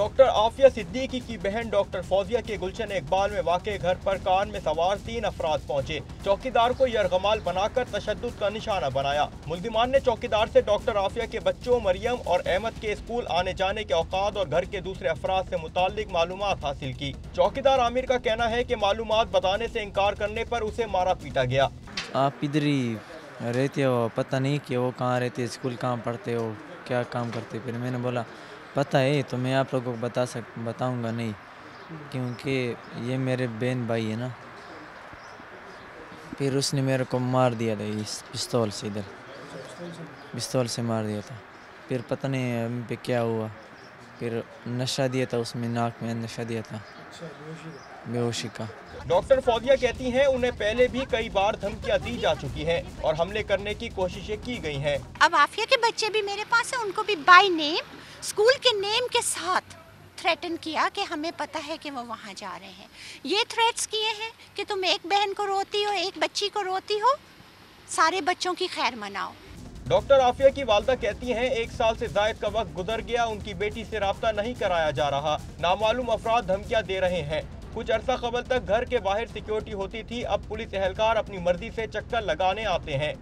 Doctor Aafia Siddiqui की बहन doctor Fauzia के गुलशन इकबाल में वाक़े घर पर कार में सवार 3 अफराद पहुंचे। चौकीदार को यरगमाल बनाकर तशद्दुद का निशाना बनाया। मुल्जिमान ने चौकीदार से डॉक्टर आफिया के बच्चों मरियम और अहमद के स्कूल आने जाने के औकात और घर के दूसरे अफराद से मुताल्लिक मालूमात हासिल की। चौकीदार आमिर का कहना है कि मालूमात बताने से इनकार करने पर उसे मारा पीटा गया। आप इधर ही रहते हो, पता नहीं कि वो कहाँ रहते, स्कूल कहाँ पढ़ते हो, क्या काम करते। फिर मैंने बोला पता है तो मैं आप लोगों को बताऊंगा नहीं, क्योंकि ये मेरे बहन भाई है ना। फिर उसने मेरे को मार दिया था इस पिस्तौल से, इधर पिस्तौल से मार दिया था। फिर पता नहीं हम पे क्या हुआ, फिर नशा दिया था, उसमें नाक में नशा दिया था, बेहोशी का। डॉक्टर फौजिया कहती हैं उन्हें पहले भी कई बार धमकियां दी जा चुकी हैं और हमले करने की कोशिशें की गई हैं। अब आफिया के बच्चे भी मेरे पास है, उनको भी बाय नेम स्कूल के नेम के साथ थ्रेटन किया कि हमें पता है कि वो वहाँ जा रहे हैं। ये थ्रेट्स किए हैं कि तुम एक बहन को रोती हो, एक बच्ची को रोती हो, सारे बच्चों की खैर मनाओ। डॉक्टर आफिया की वालदा कहती हैं 1 साल से ज़ायद का वक्त गुजर गया, उनकी बेटी से राब्ता नहीं कराया जा रहा। नामालूम अफराद धमकियां दे रहे हैं। कुछ अरसा कबल तक घर के बाहर सिक्योरिटी होती थी, अब पुलिस एहलकार अपनी मर्जी से चक्कर लगाने आते हैं।